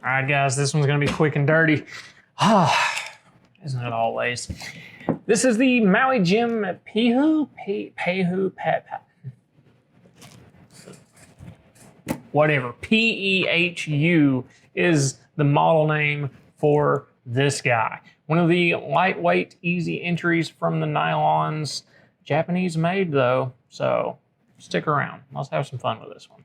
All right, guys, this one's gonna be quick and dirty. Isn't it always? This is the Maui Jim Pehu, whatever, P-E-H-U is the model name for this guy. One of the lightweight, easy entries from the Nylons. Japanese made though, so stick around. Let's have some fun with this one.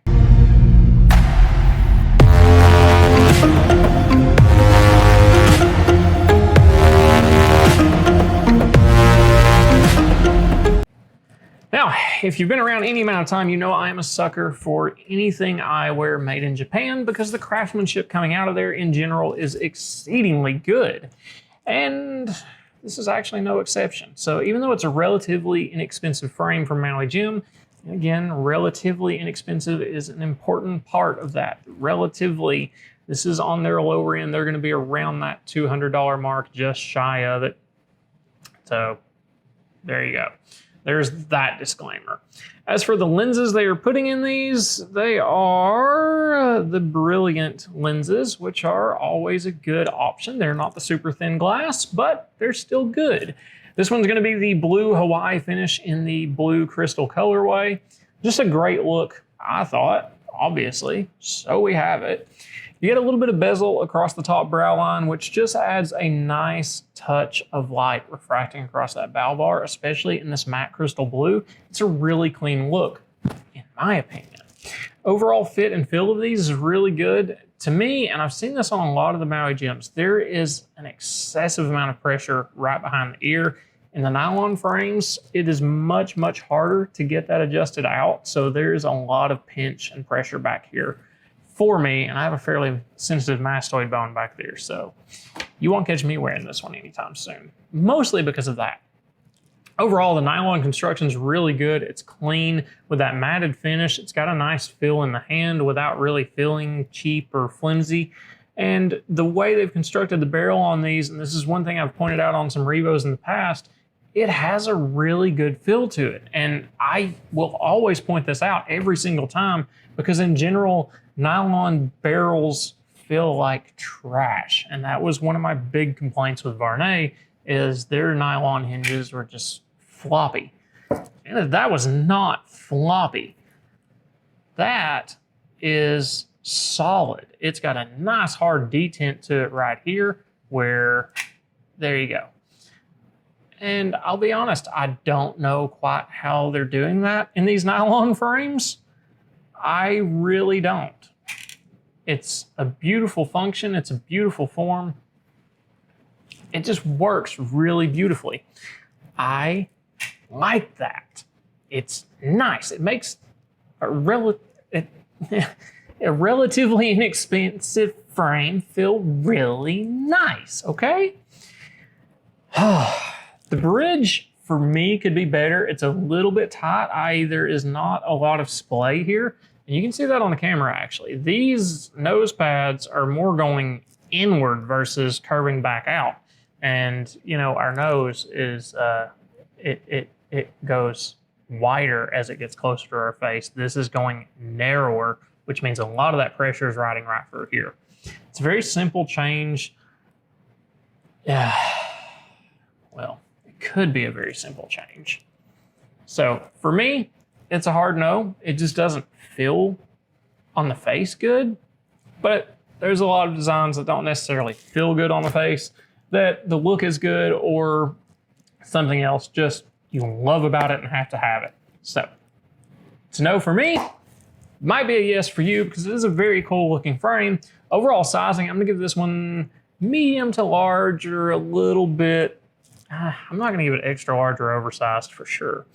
Now, if you've been around any amount of time, you know I am a sucker for anything eyewear made in Japan because the craftsmanship coming out of there in general is exceedingly good. And this is actually no exception. So even though it's a relatively inexpensive frame from Maui Jim, again, relatively inexpensive is an important part of that. Relatively, this is on their lower end. They're going to be around that $200 mark, just shy of it. So there you go. There's that disclaimer. As for the lenses they are putting in these, they are the Brilliant lenses, which are always a good option. They're not the super thin glass, but they're still good. This one's gonna be the blue Hawaii finish in the blue crystal colorway. Just a great look, I thought, obviously, so we have it. You get a little bit of bezel across the top brow line, which just adds a nice touch of light refracting across that bow bar, especially in this matte crystal blue. It's a really clean look, in my opinion. Overall fit and feel of these is really good. To me, and I've seen this on a lot of the Maui Jims, there is an excessive amount of pressure right behind the ear. In the nylon frames, it is much, much harder to get that adjusted out. So there's a lot of pinch and pressure back here for me, and I have a fairly sensitive mastoid bone back there, so you won't catch me wearing this one anytime soon, mostly because of that. Overall, the nylon construction is really good. It's clean with that matted finish. It's got a nice feel in the hand without really feeling cheap or flimsy. And the way they've constructed the barrel on these, and this is one thing I've pointed out on some Revos in the past, it has a really good feel to it. And I will always point this out every single time because in general, nylon barrels feel like trash. And that was one of my big complaints with Varney is their nylon hinges were just floppy. And that was not floppy. That is solid. It's got a nice hard detent to it right here where, there you go. And I'll be honest, I don't know quite how they're doing that in these nylon frames. I really don't. It's a beautiful function. It's a beautiful form. It just works really beautifully. I like that. It's nice. It makes a relatively inexpensive frame feel really nice, okay? The bridge for me could be better. It's a little bit tight, there is not a lot of splay here. And you can see that on the camera actually. These nose pads are more going inward versus curving back out. And you know, our nose is, it goes wider as it gets closer to our face. This is going narrower, which means a lot of that pressure is riding right through here. It's a very simple change. Yeah, well, it could be a very simple change. So for me, it's a hard no. It just doesn't feel on the face good, but there's a lot of designs that don't necessarily feel good on the face, that the look is good or something else just you love about it and have to have it. So it's a no for me. Might be a yes for you because it is a very cool looking frame. Overall sizing, I'm gonna give this one medium to large or a little bit, I'm not gonna give it extra large or oversized for sure.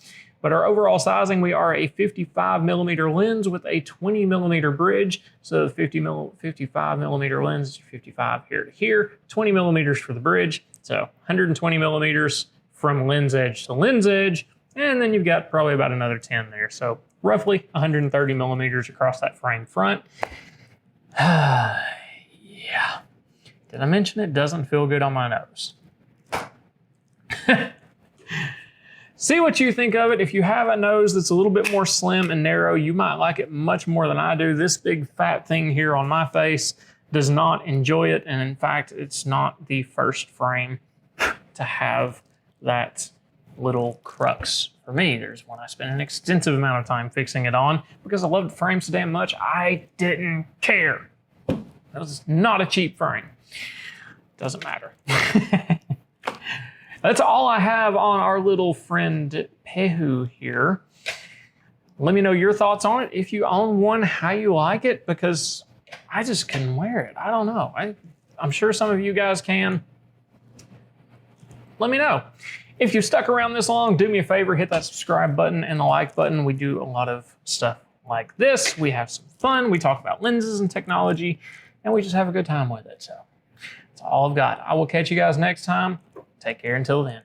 But our overall sizing, we are a 55mm lens with a 20mm bridge. So the 55mm lens is 55 here to here, 20mm for the bridge. So 120mm from lens edge to lens edge. And then you've got probably about another 10 there. So roughly 130mm across that frame front. Yeah. Did I mention it doesn't feel good on my nose? See what you think of it. If you have a nose that's a little bit more slim and narrow, you might like it much more than I do. This big fat thing here on my face does not enjoy it. And in fact, it's not the first frame to have that little crux for me. There's one I spent an extensive amount of time fixing it on because I loved the frame so damn much, I didn't care. That was not a cheap frame. Doesn't matter. That's all I have on our little friend Pehu here. Let me know your thoughts on it. If you own one, how you like it, because I just couldn't wear it. I don't know. I'm sure some of you guys can. Let me know. If you've stuck around this long, do me a favor, hit that subscribe button and the like button. We do a lot of stuff like this. We have some fun. We talk about lenses and technology, and we just have a good time with it. So that's all I've got. I will catch you guys next time. Take care until then.